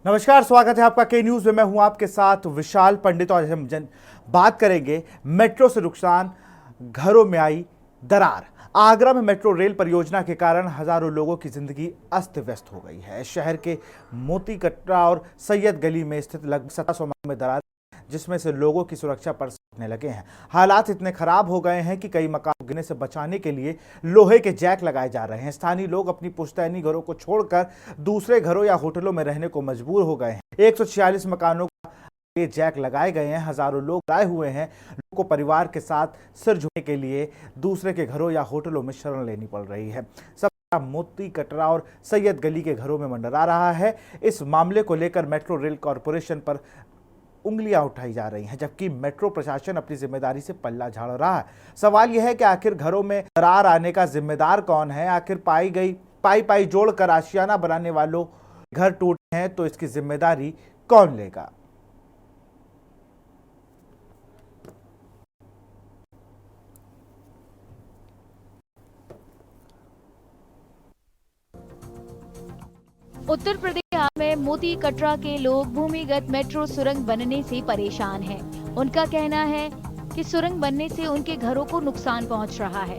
नमस्कार, स्वागत है आपका के न्यूज में। मैं हूं आपके साथ विशाल पंडित और हम बात करेंगे मेट्रो से नुकसान, घरों में आई दरार। आगरा में मेट्रो रेल परियोजना के कारण हजारों लोगों की जिंदगी अस्त व्यस्त हो गई है। शहर के मोती कटरा और सैयद गली में स्थित लगभग 1700 मकानों में दरार, जिसमें से लोगों की सुरक्षा पर सकने लगे हैं। हालात इतने खराब हो गए हैं कि कई मकान गिरने से बचाने के लिए लोहे के जैक लगाए जा रहे हैं। स्थानीय लोग अपनी पुश्तैनी घरों को छोड़कर दूसरे घरों या होटलों में रहने को मजबूर हो गए हैं। 146 मकानों ये जैक लगाए गए हैं। हजारों लोग आए हुए हैं। लोगों को परिवार के साथ सिर झुकने के लिए दूसरे के घरों या होटलों में शरण लेनी पड़ रही है। सब मोती कटरा और सैयद गली के घरों में मंडरा रहा है। इस मामले को लेकर मेट्रो रेल कॉरपोरेशन पर उंगलियां उठाई जा रही हैं, जबकि मेट्रो प्रशासन अपनी जिम्मेदारी से पल्ला झाड़ रहा है। सवाल यह है कि आखिर घरों में दरार आने का जिम्मेदार कौन है? आखिर पाई जोड़कर आशियाना बनाने वालों घर टूटे हैं तो इसकी जिम्मेदारी कौन लेगा? उत्तर प्रदेश में मोती कटरा के लोग भूमिगत मेट्रो सुरंग बनने से परेशान हैं। उनका कहना है कि सुरंग बनने से उनके घरों को नुकसान पहुंच रहा है।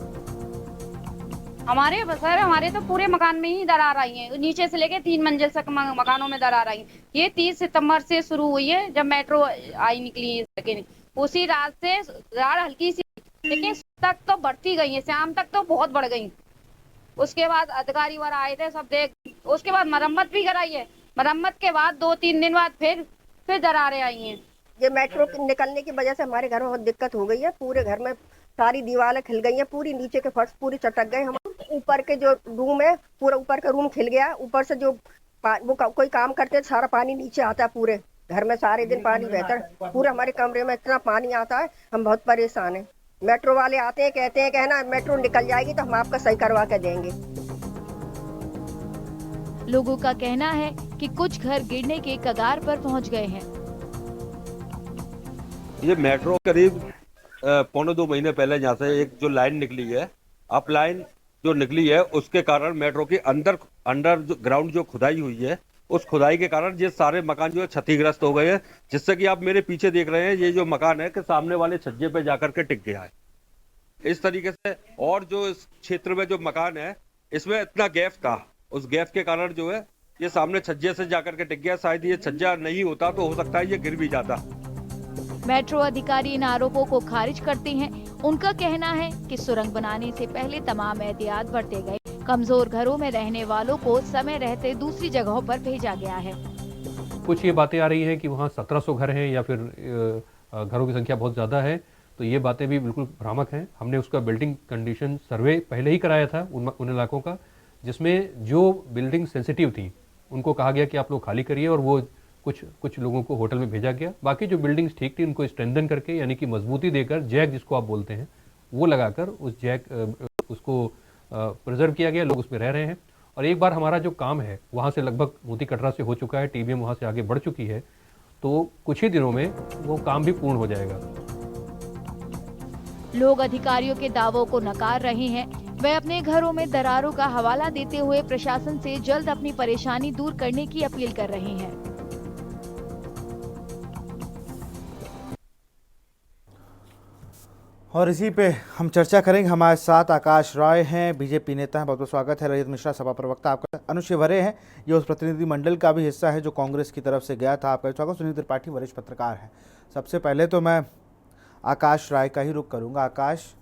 हमारे तो पूरे मकान में ही दरार आई है। नीचे से लेके 3 मंजिल तक मकानों में दरार आई है। ये 30 सितंबर से शुरू हुई है, जब मेट्रो आई निकली है। लेकिन उसी रात से दरार हल्की सी, लेकिन तक तो बढ़ती गई है। शाम तक तो बहुत बढ़ गई। उसके बाद अधिकारी वाला आए थे, सब देख, उसके बाद मरम्मत भी कराई है। मरम्मत के बाद 2-3 दिन बाद फिर दरारें आई हैं। ये मेट्रो निकलने की वजह से हमारे घर में बहुत दिक्कत हो गई है। पूरे घर में सारी दीवारें खिल गई हैं, पूरी नीचे के फर्श पूरी चटक गए। हम ऊपर के जो रूम है, पूरा ऊपर का रूम खिल गया। ऊपर से जो कोई काम करते हैं, सारा पानी नीचे आता है। पूरे घर में सारे दिन पानी बहता है। पूरे हमारे कमरे में इतना पानी आता है, हम बहुत परेशान हैं। मेट्रो वाले आते हैं, कहते हैं कि है ना, मेट्रो निकल जाएगी तो हम आपका सही करवा के देंगे। लोगों का कहना है कि कुछ घर गिरने के कगार पर पहुंच गए हैं। ये मेट्रो करीब 1.25 महीने पहले यहाँ से एक जो लाइन निकली है, अप लाइन जो निकली है, उसके कारण मेट्रो की अंडर जो ग्राउंड जो खुदाई हुई है, उस खुदाई के कारण ये सारे मकान जो है क्षतिग्रस्त हो गए हैं। जिससे कि आप मेरे पीछे देख रहे हैं, ये जो मकान है कि सामने वाले छज्जे पे जाकर के टिक गया है इस तरीके से। और जो इस क्षेत्र में जो मकान है, इसमें इतना गैप था, उस गैप के कारण जो है ये सामने छज्जे से जाकर के टिक गया। शायद ये छज्जा नहीं होता तो हो सकता है ये गिर भी जाता। मेट्रो अधिकारी इन आरोपों को खारिज करते हैं। उनका कहना है कि सुरंग बनाने से पहले तमाम एहतियात बरते गए। कमजोर घरों में रहने वालों को समय रहते दूसरी जगहों पर भेजा गया है। कुछ ये बातें आ रही हैं कि वहाँ 1700 घर हैं या फिर घरों की संख्या बहुत ज़्यादा है, तो ये बातें भी बिल्कुल भ्रामक हैं। हमने उसका बिल्डिंग कंडीशन सर्वे पहले ही कराया था उन इलाकों का, जिसमें जो बिल्डिंग सेंसिटिव थी उनको कहा गया कि आप लोग खाली करिए, और वो कुछ लोगों को होटल में भेजा गया। बाकी जो बिल्डिंग्स ठीक थी उनको स्ट्रेंथन करके, यानी कि मजबूती देकर, जैक जिसको आप बोलते हैं वो लगाकर उस जैक उसको प्रिजर्व किया गया। लोग उसमें रह रहे हैं। और एक बार हमारा जो काम है वहाँ से लगभग मोती कटरा से हो चुका है, टीबीएम वहाँ से आगे बढ़ चुकी है, तो कुछ ही दिनों में वो काम भी पूर्ण हो जाएगा। लोग अधिकारियों के दावों को नकार रहे हैं। वे अपने घरों में दरारों का हवाला देते हुए प्रशासन से जल्द अपनी परेशानी दूर करने की अपील कर रहे हैं। और इसी पे हम चर्चा करेंगे। हमारे साथ आकाश राय हैं, बीजेपी नेता हैं, बहुत बहुत स्वागत है। रजत मिश्रा सपा प्रवक्ता आपका। अनुज वरे हैं, ये उस प्रतिनिधि मंडल का भी हिस्सा है जो कांग्रेस की तरफ से गया था, आपका स्वागत। सुनील त्रिपाठी वरिष्ठ पत्रकार हैं। सबसे पहले तो मैं आकाश राय का ही रुख करूंगा। आकाश,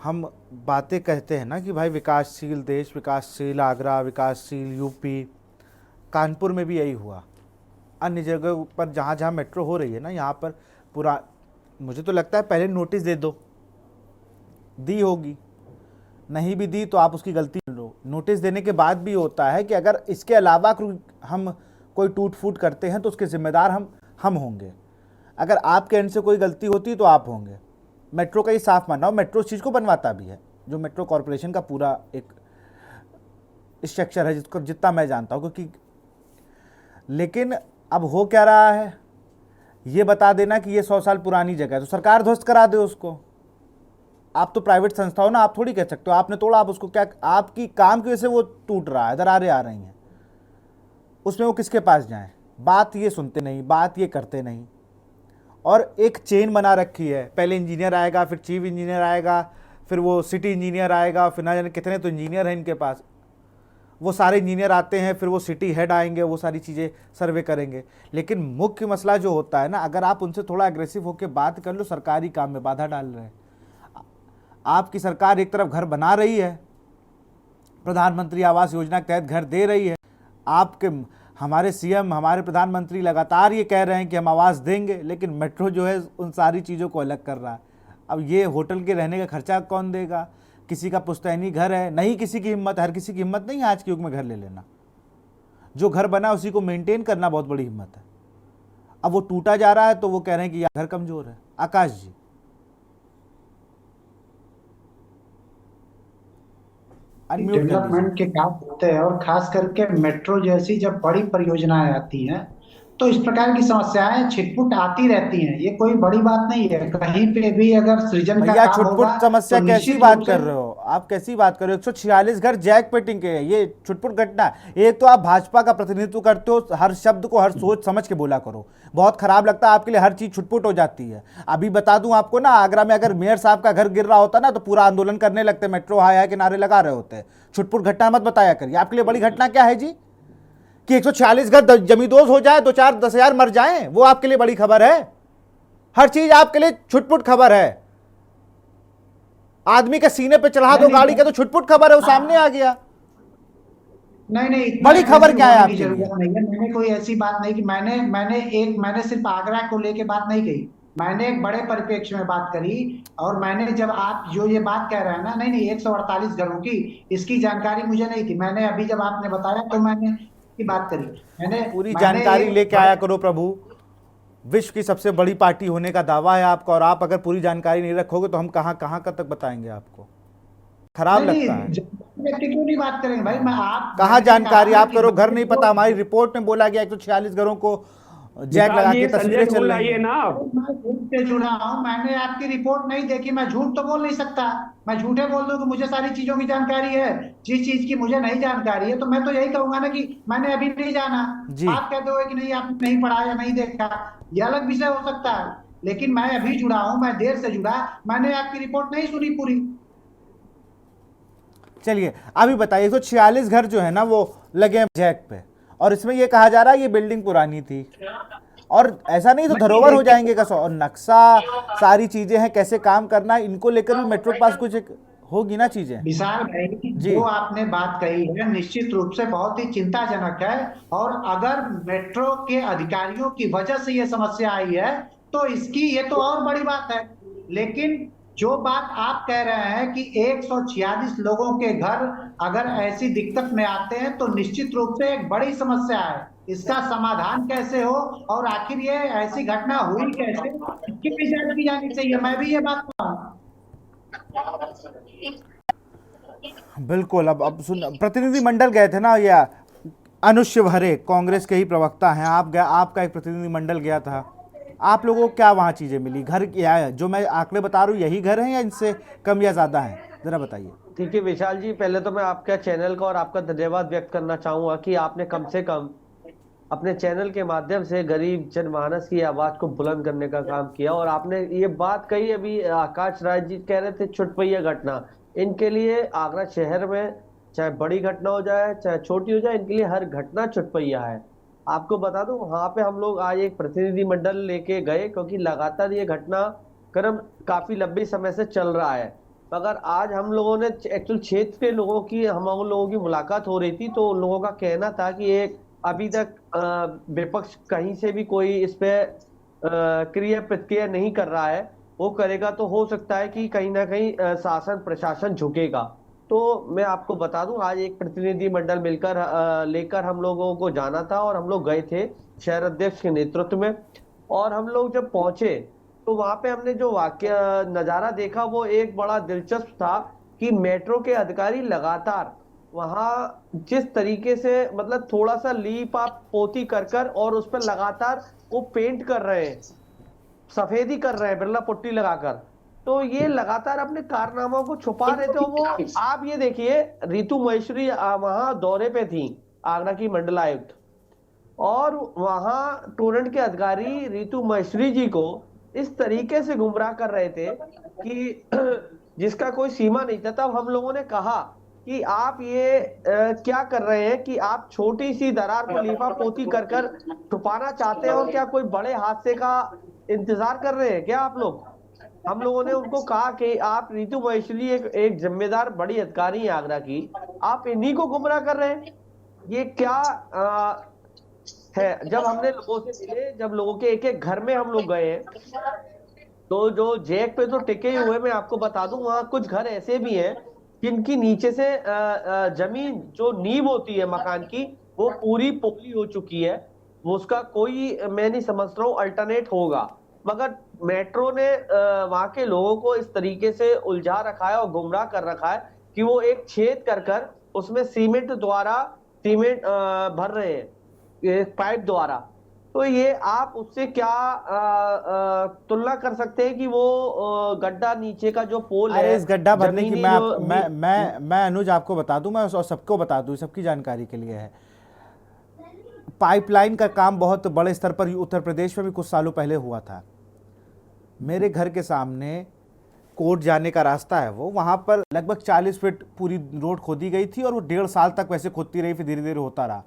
हम बातें कहते हैं ना कि भाई विकासशील देश, विकासशील आगरा, विकासशील यूपी, कानपुर में भी यही हुआ। अन्य जगह पर जहाँ जहाँ मेट्रो हो रही है ना, यहाँ पर पूरा, मुझे तो लगता है पहले नोटिस दे दो, दी होगी, नहीं भी दी तो आप उसकी गलती लो। नोटिस देने के बाद भी होता है कि अगर इसके अलावा हम कोई टूट फूट करते हैं तो उसके जिम्मेदार हम होंगे। अगर आपके एंड से कोई गलती होती तो आप होंगे। मेट्रो का ही साफ मानना हो, मेट्रो इस चीज़ को बनवाता भी है, जो मेट्रो कॉरपोरेशन का पूरा एक स्ट्रक्चर है, जिसको जितना मैं जानता हूँ। क्योंकि लेकिन अब हो क्या रहा है, ये बता देना कि ये 100 साल पुरानी जगह है तो सरकार ध्वस्त करा दे उसको। आप तो प्राइवेट संस्था हो ना, आप थोड़ी कह सकते हो आपने तोड़ा, आप उसको क्या, आपकी काम की वजह से वो टूट रहा है, दरारें आ रही हैं। उसमें वो किसके पास जाएं? बात ये सुनते नहीं, बात ये करते नहीं। और एक चेन बना रखी है, पहले इंजीनियर आएगा, फिर चीफ इंजीनियर आएगा, फिर वो सिटी इंजीनियर आएगा, फिर ना जाने कितने तो इंजीनियर हैं इनके पास। वो सारे इंजीनियर आते हैं, फिर वो सिटी हेड आएंगे, वो सारी चीज़ें सर्वे करेंगे। लेकिन मुख्य मसला जो होता है ना, अगर आप उनसे थोड़ा एग्रेसिव होकर बात कर लो, सरकारी काम में बाधा डाल रहे हैं। आपकी सरकार एक तरफ घर बना रही है, प्रधानमंत्री आवास योजना के तहत घर दे रही है, आपके हमारे सीएम, हमारे प्रधानमंत्री लगातार ये कह रहे हैं कि हम आवास देंगे, लेकिन मेट्रो जो है उन सारी चीज़ों को अलग कर रहा है। अब ये होटल के रहने का खर्चा कौन देगा? किसी का पुश्तैनी घर है, नहीं किसी की हिम्मत, हर किसी की हिम्मत नहीं है आज के युग में घर ले लेना। जो घर बना उसी को मेंटेन करना बहुत बड़ी हिम्मत है। अब वो टूटा जा रहा है तो वो कह रहे हैं कि यार घर कमजोर है। आकाश जी, अनम्यूट कर डेवलपमेंट दीजिए। के काम होते हैं और खास करके मेट्रो जैसी जब बड़ी परियोजनाएं आती हैं तो इस प्रकार की समस्याएं छिटपुट आती रहती हैं। ये कोई बड़ी बात नहीं है। कहीं पे भी अगर सृजन का भैया काम छुटपुट होगा समस्या तो कैसी निश्चित बात रूप कर से रहे हो आप? कैसी बात कर रहे हो? 146 घर जैक पे टिके हैं, ये छुटपुट घटना है। एक तो आप भाजपा का प्रतिनिधित्व करते हो, हर शब्द को हर सोच समझ के बोला करो। बहुत खराब लगता है आपके लिए, हर चीज छुटपुट हो जाती है। अभी बता दूं आपको ना, आगरा में अगर मेयर साहब का घर गिर रहा होता ना तो पूरा आंदोलन करने लगते, मेट्रो हाय हाय के नारे लगा रहे होते। छुटपुट घटना मत बताया करिए। आपके लिए बड़ी घटना क्या है जी कि 146 घर जमींदोज हो जाए, 2-4-10 मर जाएं, वो आपके लिए बड़ी खबर है? हर चीज आपके लिए छुटपुट खबर है। आदमी के सीने पे चढ़ा दो गाड़ी का तो छुटपुट खबर है, वो सामने आ गया। नहीं इतना बड़ी खबर aggressive क्या है होने की आपके लिए? जरूरत नहीं है। मैंने कोई ऐसी बात नहीं कि मैंने सिर्फ आगरा को लेके बात नहीं कही। मैंने एक बड़े परिप्रेक्ष्य में बात करी। और मैंने जब आप जो ये बात कह रहे हैं ना, नहीं 148 घरों की, इसकी जानकारी मुझे नहीं थी। मैंने अभी जब आपने बताया तो मैंने की बात करी। पूरी मैंने जानकारी एक लेके आया करो प्रभु। विश्व की सबसे बड़ी पार्टी होने का दावा है आपका, और आप अगर पूरी जानकारी नहीं रखोगे तो हम कहां कहां तक बताएंगे आपको? खराब नहीं लगता है। व्यक्ति क्यों नहीं बात करेंगे भाई? मैं आप कहाँ मैंने जानकारी कहा आप कि करो, घर नहीं तो पता। हमारी रिपोर्ट में बोला गया 146 घरों को जैक लगा के तस्वीरें चल रही हैं। ना मैं झूठ से जुड़ा हूं। मैंने आपकी रिपोर्ट नहीं देखी। मैं झूठ तो बोल नहीं सकता। मैं झूठे बोल दूं कि मुझे सारी चीजों की जानकारी है। जिस चीज की मुझे नहीं जानकारी है तो मैं तो यही कहूंगा ना कि मैंने अभी नहीं जाना। जी। आप कहते हो कि नहीं आपने नहीं पढ़ा या नहीं देखा, यह अलग विषय हो सकता है। लेकिन मैं अभी जुड़ा हूं, मैं देर से जुड़ा, मैंने आपकी रिपोर्ट नहीं सुनी पूरी। चलिए अभी बताइए, 146 घर जो है ना वो लगे हैं जैक पे, और इसमें ये कहा जा रहा है ये बिल्डिंग पुरानी थी, और ऐसा नहीं तो धरोहर हो जाएंगे कसो। और नक्शा, सारी चीजें हैं, कैसे काम करना है, इनको लेकर भी मेट्रो के पास कुछ एक होगी ना चीजें। विशाल भाई, जी। जो आपने बात कही है निश्चित रूप से बहुत ही चिंताजनक है। और अगर मेट्रो के अधिकारियों की वजह से ये समस्या आई है तो इसकी ये तो और बड़ी बात है। लेकिन जो बात आप कह रहे हैं कि 146 लोगों के घर अगर ऐसी दिक्कत में आते हैं तो निश्चित रूप से एक बड़ी समस्या है। इसका समाधान कैसे हो और आखिर ये ऐसी घटना हुई कैसे, इसकी भी जांच की जानी चाहिए। मैं भी ये बात कहूँ। बिल्कुल। अब सुन, प्रतिनिधि मंडल गए थे ना, या अनुज शिवहरे कांग्रेस के ही प्रवक्ता हैं, आपका एक प्रतिनिधि मंडल गया था। आप लोगों को क्या वहाँ चीजें मिली? घर क्या है जो मैं आंकड़े बता रहा हूँ, यही घर हैं या इनसे कम या ज्यादा हैं? जरा बताइए। ठीक है विशाल जी, पहले तो मैं आपका चैनल का और आपका धन्यवाद व्यक्त करना चाहूंगा कि आपने कम से कम अपने चैनल के माध्यम से गरीब जनमानस की आवाज को बुलंद करने का काम किया। और आपने ये बात कही, अभी आकाश राज जी कह रहे थे छुटपैया घटना, इनके लिए आगरा शहर में चाहे बड़ी घटना हो जाए चाहे छोटी हो जाए, इनके लिए हर घटना छुटपैया है। आपको बता दूं, वहां पे हम लोग आज एक प्रतिनिधि मंडल लेके गए क्योंकि लगातार ये घटनाक्रम काफी लंबे समय से चल रहा है। मगर आज हम लोगों ने एक्चुअल क्षेत्र के लोगों की, हम लोगों की मुलाकात हो रही थी, तो उन लोगों का कहना था कि एक अभी तक विपक्ष कहीं से भी कोई इस पे क्रिया प्रतिक्रिया नहीं कर रहा है। वो करेगा तो हो सकता है कि कहीं ना कहीं शासन प्रशासन झुकेगा। तो मैं आपको बता दूं, आज एक प्रतिनिधि मंडल मिलकर लेकर हम लोगों को जाना था और हम लोग गए थे शहर अध्यक्ष के नेतृत्व में। और हम लोग जब पहुंचे तो वहां पे हमने जो वाकया नजारा देखा वो एक बड़ा दिलचस्प था कि मेट्रो के अधिकारी लगातार वहां जिस तरीके से, मतलब थोड़ा सा लीप आप पोती कर और उस पर लगातार वो पेंट कर रहे हैं, सफेदी कर रहे हैं बिरला पुट्टी लगाकर। तो ये लगातार अपने कारनामों को छुपा रहे थे। वो आप ये देखिए, रितु महेश्वरी वहां दौरे पे थी, आगरा की मंडलायुक्त, और वहां टोरेंट के अधिकारी रितु महेश्वरी जी को इस तरीके से गुमराह कर रहे थे कि जिसका कोई सीमा नहीं था। तब हम लोगों ने कहा कि आप ये क्या कर रहे हैं कि आप छोटी सी दरार को लीपापोती कर कर छुपाना चाहते हैं, और क्या कोई बड़े हादसे का इंतजार कर रहे हैं क्या आप लोग? हम लोगों ने उनको कहा कि आप रितु महेश्वरी एक जिम्मेदार बड़ी अधिकारी हैं आगरा की, आप इन्हीं को गुमराह कर रहे हैं। ये क्या है? जब हमने लोगों से मिले, जब लोगों के एक एक घर में हम लोग गए हैं, तो जो जैक पे तो टिके हुए, मैं आपको बता दूं वहां कुछ घर ऐसे भी हैं जिनकी नीचे से जमीन जो नींव होती है मकान की, वो पूरी पोली हो चुकी है। वो उसका कोई, मैं नहीं समझ रहा हूँ, अल्टरनेट होगा। मगर मेट्रो ने वहां के लोगों को इस तरीके से उलझा रखा है और गुमराह कर रखा है कि वो एक छेद कर कर उसमें सीमेंट भर रहे हैं, एक पाइप द्वारा। तो ये आप उससे क्या तुलना कर सकते हैं कि वो गड्ढा नीचे का जो पोल अरे है, इस गड्ढा भरने की जमीनी मैं जो मैं अनुज आपको बता दूं, मैं और सबको बता दूं, सबकी जानकारी के लिए है। पाइपलाइन का काम बहुत बड़े स्तर पर उत्तर प्रदेश में भी कुछ सालों पहले हुआ था। मेरे घर के सामने कोर्ट जाने का रास्ता है, वो वहाँ पर लगभग 40 फीट पूरी रोड खोदी गई थी और वो 1.5 साल तक वैसे खोदती रही, फिर धीरे धीरे होता रहा।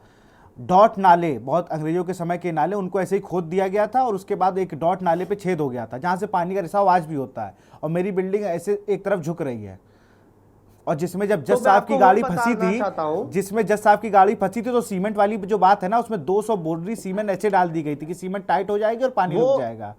डॉट नाले, बहुत अंग्रेजों के समय के नाले, उनको ऐसे ही खोद दिया गया था और उसके बाद एक डॉट नाले पे छेद हो गया था जहाँ से पानी का रिसाव आज भी होता है। और मेरी बिल्डिंग ऐसे एक तरफ झुक रही है, और जिसमें जब जज साहब की गाड़ी फंसी थी, जिसमें जज साहब की गाड़ी फंसी थी, तो सीमेंट वाली जो बात है ना, उसमें 200 बोरी सीमेंट ऐसे डाल दी गई थी कि सीमेंट टाइट हो जाएगी और पानी रुक जाएगा।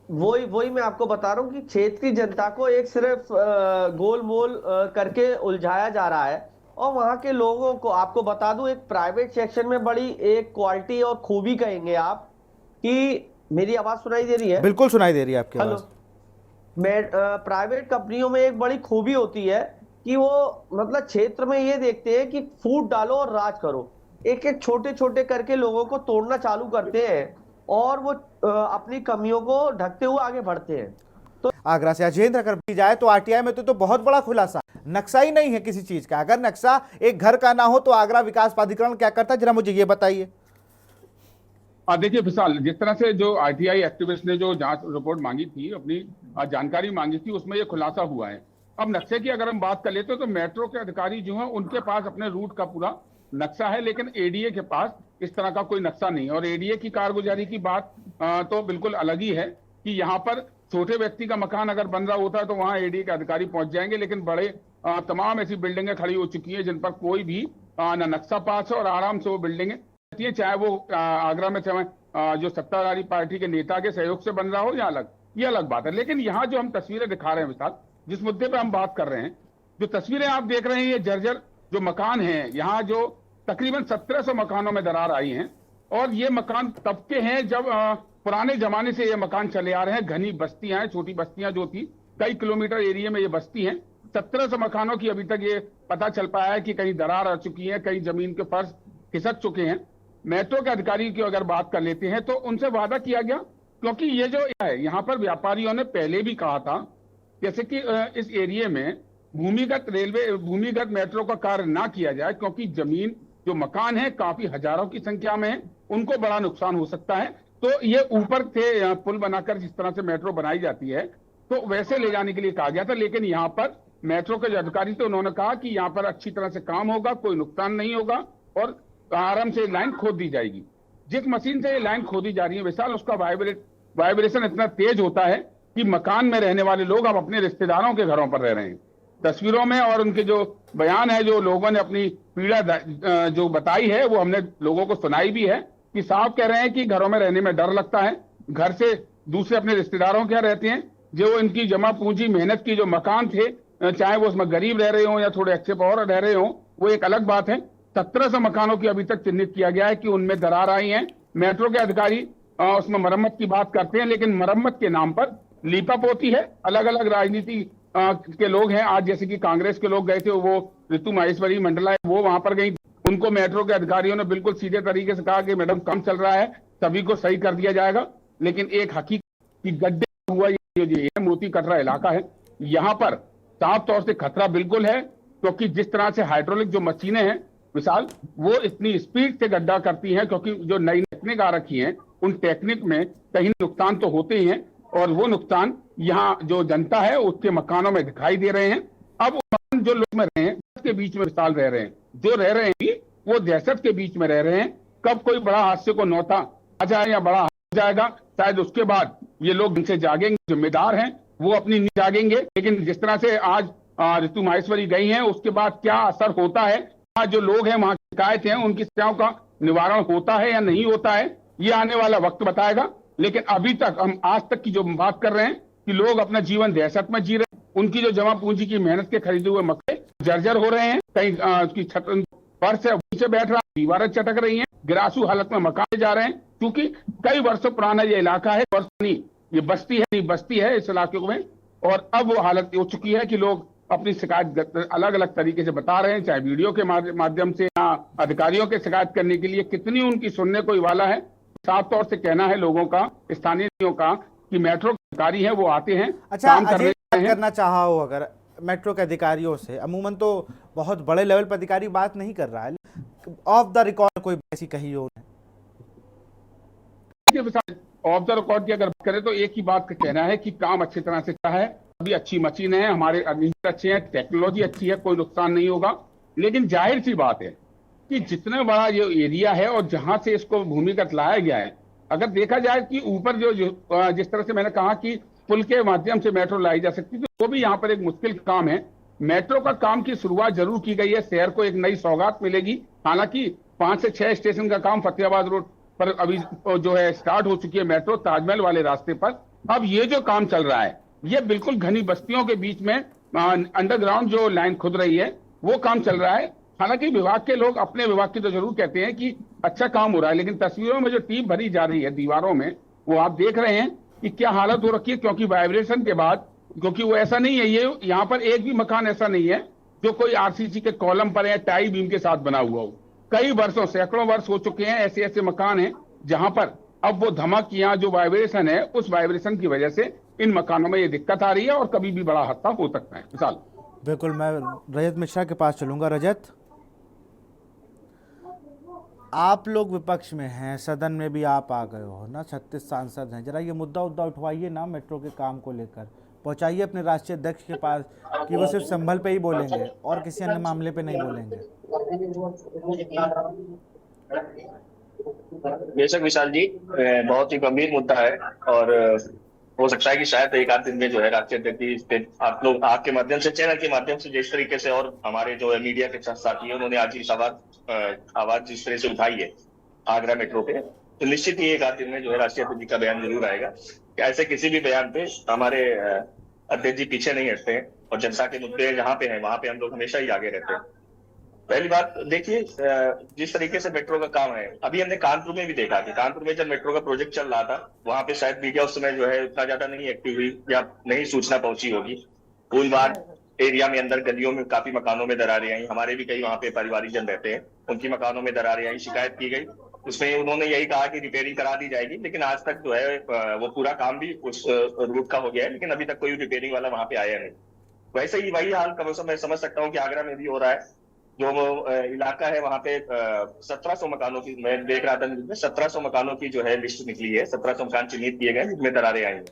वही मैं आपको बता रहा हूँ कि क्षेत्र की जनता को एक सिर्फ गोल मोल करके उलझाया जा रहा है। और वहां के लोगों को आपको बता दूं, एक प्राइवेट सेक्शन में बड़ी एक क्वालिटी और खूबी कहेंगे आप कि, मेरी आवाज सुनाई दे रही है? बिल्कुल सुनाई दे रही है आपकी आवाज। प्राइवेट कंपनियों में एक बड़ी खूबी होती है कि वो मतलब क्षेत्र में ये देखते हैं कि फूट डालो और राज करो। एक एक छोटे छोटे करके लोगों को तोड़ना चालू करते हैं और वो अपनी कमियों को ढकते हुए आगे बढ़ते हैं। तो आगरा से अजेंद्र अगर भी जाए तो आरटीआई में तो बहुत बड़ा खुलासा, नक्शा ही नहीं है किसी चीज का। अगर नक्शा एक घर का ना हो तो आगरा विकास प्राधिकरण क्या करता है, जरा मुझे ये बताइए। देखिए विशाल, जिस तरह से जो आरटीआई एक्टिविस्ट ने जो जांच रिपोर्ट मांगी थी, अपनी जानकारी मांगी थी, उसमें ये खुलासा हुआ है। अब नक्शे की अगर हम बात कर लेते तो मेट्रो के अधिकारी जो हैं उनके पास अपने रूट का पूरा नक्शा है, लेकिन एडीए के पास इस तरह का कोई नक्शा नहीं। और एडीए की कारगुजारी की बात तो बिल्कुल अलग ही है कि यहाँ पर छोटे व्यक्ति का मकान अगर बन रहा होता है तो वहां एडीए के अधिकारी पहुंच जाएंगे, लेकिन बड़े तमाम ऐसी बिल्डिंगें खड़ी हो चुकी हैं जिन पर कोई भी न नक्शा पास है और आराम से वो बिल्डिंगें, चाहे वो आगरा में चाहे जो सत्ताधारी पार्टी के नेता के सहयोग से बन रहा हो या अलग, ये अलग बात है। लेकिन यहाँ जो हम तस्वीरें दिखा रहे हैं विशाल, जिस मुद्दे पर हम बात कर रहे हैं, जो तस्वीरें आप देख रहे हैं, ये जर्जर जो मकान है, यहाँ जो तकरीबन 1700 मकानों में दरार आई है। और ये मकान तब के हैं जब पुराने जमाने से ये मकान चले आ रहे हैं। घनी बस्तियां हैं, छोटी बस्तियां जो थी, कई किलोमीटर एरिया में ये बस्ती हैं। 1700 मकानों की अभी तक ये पता चल पाया है कि कहीं दरार आ चुकी है, कहीं जमीन के फर्श खिसक चुके हैं। मेट्रो के अधिकारी की अगर बात कर लेते हैं तो उनसे वादा किया गया, क्योंकि ये जो है यहाँ पर व्यापारियों ने पहले भी कहा था जैसे कि इस एरिया में भूमिगत मेट्रो का कार्य ना किया जाए, क्योंकि जमीन जो मकान है काफी हजारों की संख्या में है, उनको बड़ा नुकसान हो सकता है। तो ये ऊपर से पुल बनाकर जिस तरह से मेट्रो बनाई जाती है तो वैसे ले जाने के लिए कहा गया था। लेकिन यहाँ पर मेट्रो के जो अधिकारी थे उन्होंने कहा कि यहाँ पर अच्छी तरह से काम होगा, कोई नुकसान नहीं होगा और आराम से लाइन खोद दी जाएगी। जिस मशीन से ये लाइन खोदी जा रही है विशाल, उसका वाइब्रेशन इतना तेज होता है कि मकान में रहने वाले लोग अब अपने रिश्तेदारों के घरों पर रह रहे हैं। तस्वीरों में और उनके जो बयान है, जो लोगों ने अपनी पीड़ा जो बताई है, वो हमने लोगों को सुनाई भी है कि साफ कह रहे हैं कि घरों में रहने में डर लगता है, घर से दूसरे अपने रिश्तेदारों के यहाँ रहते हैं। जो इनकी जमा पूंजी मेहनत की जो मकान थे, चाहे वो उसमें गरीब रह रहे हो या थोड़े अच्छे और रह रहे हो, वो एक अलग बात है। 1700 मकानों की अभी तक चिन्हित किया गया है कि उनमें दरार आई है। मेट्रो के अधिकारी उसमें मरम्मत की बात करते हैं, लेकिन मरम्मत के नाम पर लीपापोती है। अलग अलग राजनीति के लोग हैं, आज जैसे कि कांग्रेस के लोग गए थे, वो रितु महेश्वरी मंडला है, वो वहां पर गई। उनको मेट्रो के अधिकारियों ने बिल्कुल सीधे तरीके से कहा कि मैडम काम चल रहा है, सभी को सही कर दिया जाएगा। लेकिन एक हकीकत गड्ढे हुआ ये मोती कटरा इलाका है, यहाँ पर साफ तौर से खतरा बिल्कुल है, क्योंकि जिस तरह से हाइड्रोलिक जो मशीनें हैं विशाल, वो इतनी स्पीड से गड्ढा करती हैं क्योंकि जो नई टेक्निक आ रखी है उन टेक्निक में कहीं नुकसान तो होते ही हैं, और वो नुकसान यहाँ जो जनता है उसके मकानों में दिखाई दे रहे हैं। अब मकान जो लोग में रहे हैं के बीच में विशाल रह रहे हैं, जो रह रहे हैं वो दहशत के बीच में रह रहे हैं। कब कोई बड़ा हादसे को नौता आ जाए या बड़ा हो जाएगा, शायद उसके बाद ये लोग इनसे जागेंगे, जिम्मेदार हैं वो अपनी नींद जागेंगे। लेकिन जिस तरह से आज ऋतु माहेश्वरी गई हैं, उसके बाद क्या असर होता है, आज जो लोग हैं वहां शिकायत हैं उनकी समस्याओं का निवारण होता है या नहीं होता है, ये आने वाला वक्त बताएगा। लेकिन अभी तक हम आज तक की जो बात कर रहे हैं कि लोग अपना जीवन दहशत में जी रहे हैं, उनकी जो जमा पूंजी की मेहनत के खरीदे हुए मकान जर्जर हो रहे हैं, कहीं उसकी छत फर्श है वहीं से बैठ रहा है, दीवारें चटक रही हैं, गिरासू हालत में मकान जा रहे हैं, क्योंकि कई वर्षों पुराना ये इलाका है, ये बस्ती है इस इलाके में, और अब वो हालत हो चुकी है कि लोग अपनी शिकायत अलग अलग तरीके से बता रहे हैं, चाहे वीडियो के माध्यम से या अधिकारियों के शिकायत करने के लिए। कितनी उनकी सुनने कोई वाला है? साफ तौर से कहना है लोगों का, स्थानीय का, कि मेट्रो के अधिकारी है वो आते हैं, अच्छा, काम कर अजय रहे बात हैं। करना चाहा हो अगर मेट्रो के अधिकारियों से, अमूमन तो बहुत बड़े लेवल पर अधिकारी बात नहीं कर रहा है, ऑफ द रिकॉर्ड कोई ऐसी कही हो? ऑफ द रिकॉर्ड की अगर बात करें तो एक ही बात का कहना है कि काम अच्छी तरह से चला है, अभी अच्छी मशीन है, हमारे इंजीनियर अच्छे हैं, टेक्नोलॉजी अच्छी है, कोई नुकसान नहीं होगा। लेकिन जाहिर सी बात है कि जितना बड़ा ये एरिया है और जहां से इसको भूमिगत लाया गया है, अगर देखा जाए कि ऊपर जो जिस तरह से मैंने कहा कि पुल के माध्यम से मेट्रो लाई जा सकती है, तो वो भी यहाँ पर एक मुश्किल काम है। मेट्रो का काम की शुरुआत जरूर की गई है, शहर को एक नई सौगात मिलेगी। हालांकि 5 से 6 स्टेशन का काम फतेहाबाद रोड पर अभी जो है स्टार्ट हो चुकी है मेट्रो, ताजमहल वाले रास्ते पर। अब ये जो काम चल रहा है ये बिल्कुल घनी बस्तियों के बीच में अंडरग्राउंड जो लाइन खुद रही है वो काम चल रहा है। हालांकि विभाग के लोग अपने विभाग की तो जरूर कहते हैं कि अच्छा काम हो रहा है, लेकिन तस्वीरों में जो टीप भरी जा रही है दीवारों में, वो आप देख रहे हैं कि क्या हालत हो रखी है। क्योंकि वाइब्रेशन के बाद, क्योंकि वो ऐसा नहीं है, ये यहाँ पर एक भी मकान ऐसा नहीं है जो कोई आरसीसी के कॉलम पर या टाई बीम के साथ बना हुआ हो। कई वर्षों, सैकड़ों वर्ष हो चुके हैं, ऐसे ऐसे मकान हैं जहां पर अब वो धमक या जो वाइब्रेशन है, उस वाइब्रेशन की वजह से इन मकानों में ये दिक्कत आ रही है और कभी भी बड़ा हादसा हो सकता है। विशाल, बिल्कुल, मैं रजत मिश्रा के पास चलूंगा। रजत, आप लोग विपक्ष में हैं, सदन में भी आप आ गए हो ना, 36 सांसद हैं, जरा ये मुद्दा उठवाइए ना मेट्रो के काम को लेकर, पहुंचाइए अपने राष्ट्रीय अध्यक्ष के पास कि वो सिर्फ संभल पे ही बोलेंगे और किसी अन्य मामले पे नहीं बोलेंगे। बेशक विशाल जी, बहुत ही गंभीर मुद्दा है और हो सकता है कि शायद एक आध दिन में जो है राष्ट्रीय अध्यक्ष आप लोग आपके माध्यम से, चैनल के माध्यम से जिस तरीके से, और हमारे जो है मीडिया के साथी है उन्होंने आज इस आवाज जिस तरह से उठाई है आगरा मेट्रो पे, तो निश्चित ही एक आध दिन में जो है राष्ट्रीय अध्यक्ष का बयान जरूर आएगा। ऐसे किसी भी बयान पे हमारे अध्यक्ष जी पीछे नहीं हटते हैं और जनता के मुद्दे जहाँ पे हैं वहां पे हम लोग हमेशा ही आगे रहते हैं। पहली बात देखिए, जिस तरीके से मेट्रो का काम है, अभी हमने कानपुर में भी देखा कि कानपुर में जब मेट्रो का प्रोजेक्ट चल रहा था, वहां पे शायद मीडिया उस समय जो है उतना ज्यादा नहीं एक्टिव हुई या नहीं सूचना पहुंची होगी। फूलबाग एरिया में अंदर गलियों में काफी मकानों में दरारें आई, हमारे भी कई वहां पे परिवारिक जन रहते हैं, उनकी मकानों में दरारें आई, शिकायत की गई, उसमें उन्होंने यही कहा कि रिपेयरिंग करा दी जाएगी। लेकिन आज तक जो है वो पूरा काम भी उस रूट का हो गया है, लेकिन अभी तक कोई रिपेयरिंग वाला वहां पे आया नहीं। वैसे ही वही हाल मैं समझ सकता हूँ कि आगरा में भी हो रहा है। जो इलाका है वहां पे 1700 मकानों की, मैं देख रहा था, 1700 मकानों की जो है लिस्ट निकली है, 1700 मकान चिन्हित किए गए जिसमें दरारें आई हैं।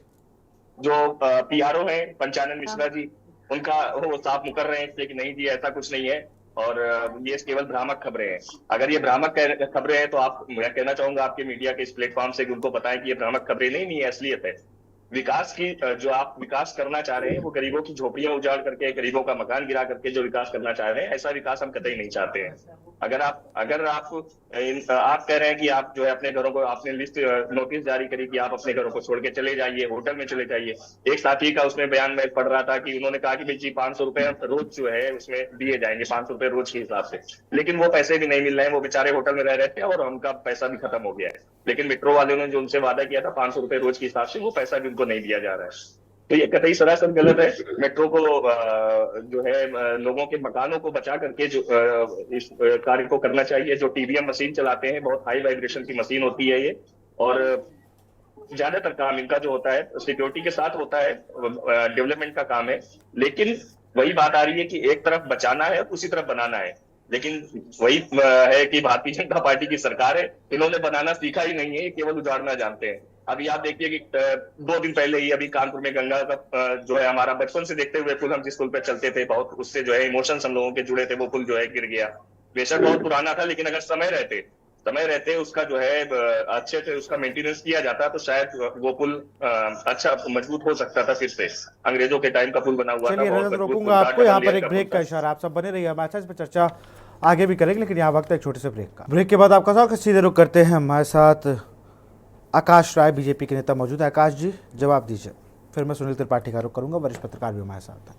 जो पीआरओ है पंचानन मिश्रा जी, उनका वो साफ मुकर रहे हैं कि नहीं जी ऐसा कुछ नहीं है और ये केवल भ्रामक खबरें हैं। अगर ये भ्रामक खबरें हैं तो आप, मैं कहना चाहूंगा आपके मीडिया के इस प्लेटफॉर्म से कि उनको बताएं कि ये भ्रामक खबरें नहीं है, असलियत है। विकास की जो आप विकास करना चाह रहे हैं वो गरीबों की झोपड़ियां उजाड़ करके, गरीबों का मकान गिरा करके जो विकास करना चाह रहे हैं, ऐसा विकास हम कतई नहीं चाहते हैं। अगर आप कह रहे हैं कि आप जो है अपने घरों को, आपने लिस्ट नोटिस जारी करी कि आप अपने घरों को छोड़ के चले जाइए, होटल में चले जाइए। एक साथी का उसमें बयान में पढ़ रहा था कि उन्होंने कहा कि भाई जी 500 रुपए रोज जो है उसमें दिए जाएंगे, 500 रुपए रोज के हिसाब से, लेकिन वो पैसे भी नहीं मिल रहे हैं। वो बेचारे होटल में रह रहे थे और उनका पैसा भी खत्म हो गया है। लेकिन मेट्रो वाले ने जो उनसे वादा किया था 500 रुपए रोज के हिसाब से, वो पैसा भी उनको नहीं दिया जा रहा है। तो ये कतई सरासर गलत है। मेट्रो को जो है लोगों के मकानों को बचा करके जो इस कार्य को करना चाहिए। जो टीबीएम मशीन चलाते हैं, बहुत हाई वाइब्रेशन की मशीन होती है ये, और ज्यादातर काम इनका जो होता है सिक्योरिटी के साथ होता है, डेवलपमेंट का काम है। लेकिन वही बात आ रही है कि एक तरफ बचाना है और दूसरी तरफ बनाना है। लेकिन वही है कि भारतीय जनता पार्टी की सरकार है, इन्होंने बनाना सीखा ही नहीं है, केवल उजाड़ना जानते हैं। अभी आप देखिए कि 2 दिन पहले ही अभी कानपुर में गंगा का जो है हमारा बचपन से देखते हुए पुल, हम जिस पुल पे चलते थे, बहुत उससे जो है इमोशंस हम लोगों के जुड़े थे, वो पुल जो है गिर गया। बेशक बहुत पुराना था, लेकिन अगर समय रहते उसका जो है अच्छे से उसका मेंटेनेंस किया जाता तो शायद वो पुल अच्छा मजबूत हो सकता था। फिर से अंग्रेजों के टाइम का पुल बना हुआ था। चलिए बहुत रजत, मजबूत रोकूंगा पुल था, आपको यहाँ डबल पर लेयर एक का ब्रेक पुल का था। इशारा। आप सब बने रहिए, हमारे साथ इस पर चर्चा आगे भी करेंगे, लेकिन यहाँ वक्त है एक छोटे से ब्रेक का। ब्रेक के बाद आपका स्वागत। सीधे रुक करते हैं, हमारे साथ आकाश राय बीजेपी के नेता मौजूद है। आकाश जी जवाब दीजिए, फिर मैं सुनील त्रिपाठी का रुख करूंगा, वरिष्ठ पत्रकार भी हमारे साथ हैं।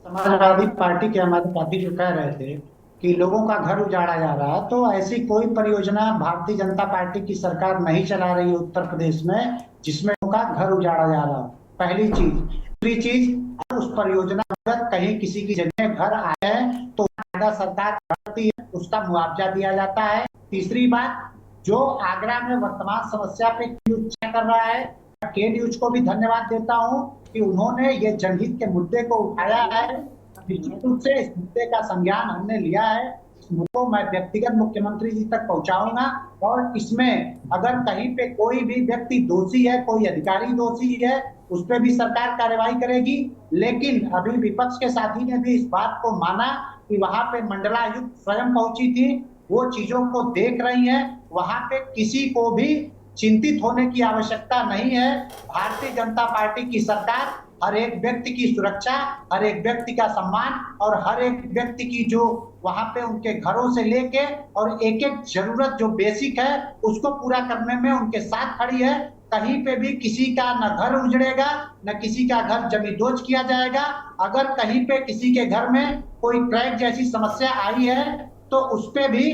समाजवादी पार्टी के हमारे साथी जो कह रहे थे कि लोगों का घर उजाड़ा जा रहा है, तो ऐसी कोई परियोजना भारतीय जनता पार्टी की सरकार नहीं चला रही है उत्तर प्रदेश में जिसमें लोगों का घर उजाड़ा जा रहा हो। पहली चीज। दूसरी चीज, उस परियोजना में कहीं किसी की जगह घर आए हैं तो फायदा सरकार करती है, उसका मुआवजा दिया जाता है। तीसरी बात, जो आगरा में वर्तमान समस्या पे न्यूज कर रहा है, के न्यूज को भी धन्यवाद देता हूं कि उन्होंने ये जनहित के मुद्दे को उठाया है। निश्चित रूप से इस मुद्दे का संज्ञान हमने लिया है। इस मुद्दे को मैं व्यक्तिगत मुख्यमंत्री जी तक पहुंचाऊंगा और इसमें अगर कहीं पे कोई भी व्यक्ति दोषी है, कोई अधिकारी दोषी है, उस पर भी सरकार कार्रवाई करेगी। लेकिन अभी विपक्ष के साथी ने भी इस बात को माना कि वहां पे मंडलायुक्त स्वयं पहुंची थी, वो चीजों को देख रही है। वहां पे किसी को भी चिंतित होने की आवश्यकता नहीं है। भारतीय जनता पार्टी की सरकार हर एक व्यक्ति की सुरक्षा, हर एक व्यक्ति का सम्मान और हर एक व्यक्ति की जो वहां पे उनके घरों से लेके और एक एक जरूरत जो बेसिक है उसको पूरा करने में उनके साथ खड़ी है। कहीं पे भी किसी का न घर उजड़ेगा, न किसी का घर जमींदोज किया जाएगा। अगर कहीं पे किसी के घर में कोई क्रैक जैसी समस्या आई है तो उस पे भी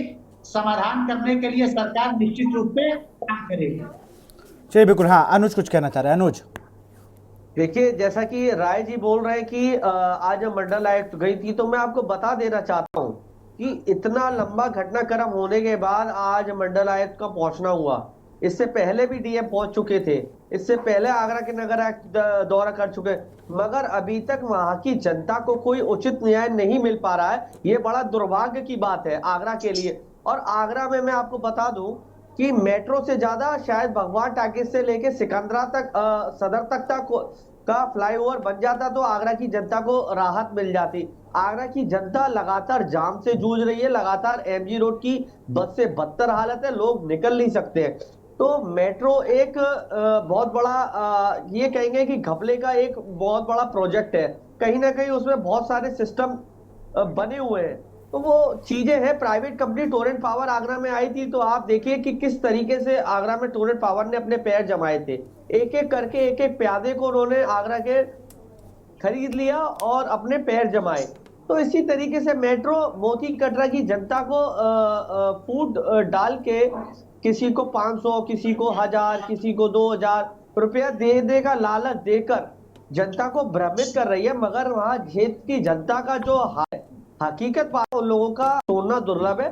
समाधान करने के लिए सरकार निश्चित रूप से काम करेगी। चलिए बिल्कुल। हाँ, अनुज कुछ कहना चाह रहे हैं। अनुज, देखिए, जैसा कि राय जी बोल रहे हैं कि आज मंडल आयुक्त गई थी, तो मैं आपको बता देना चाहता हूं कि इतना लंबा घटनाक्रम होने के बाद आज मंडल आयुक्त का पहुंचना हुआ। इससे पहले भी डीएम पहुंच चुके थे, इससे पहले आगरा के नगर आयुक्त दौरा कर चुके, मगर अभी तक वहां की जनता को कोई उचित न्याय नहीं मिल पा रहा है। ये बड़ा दुर्भाग्य की बात है आगरा के लिए। और आगरा में मैं आपको बता दूं कि मेट्रो से ज्यादा शायद भगवान टाकिज से लेके सिकंदरा तक, सदर तक का फ्लाईओवर बन जाता तो आगरा की जनता को राहत मिल जाती। आगरा की जनता लगातार जाम से जूझ रही है, लगातार एमजी रोड की बद से बदतर हालत है, लोग निकल नहीं सकते हैं। तो मेट्रो एक बहुत बड़ा ये कहेंगे कि घपले का एक बहुत बड़ा प्रोजेक्ट है। कहीं ना कहीं उसमें बहुत सारे सिस्टम बने हुए हैं, तो वो चीजें हैं। Private company Torrent power Agra में आई थी, तो आप देखिए कि किस तरीके से आगरा में टोरेंट पावर ने अपने पैर जमाए थे। एक एक करके एक एक प्यादे को उन्होंने आगरा के खरीद लिया और अपने पैर जमाए। तो इसी तरीके से मेट्रो मोती कटरा की जनता को फूड डाल के किसी को 500, किसी को 1000, किसी को 2000 रुपया दे का लालच देकर जनता को भ्रमित कर रही है। मगर वहां क्षेत्र की जनता का जो हकीकत बात, उन लोगों का सोना दुर्लभ है।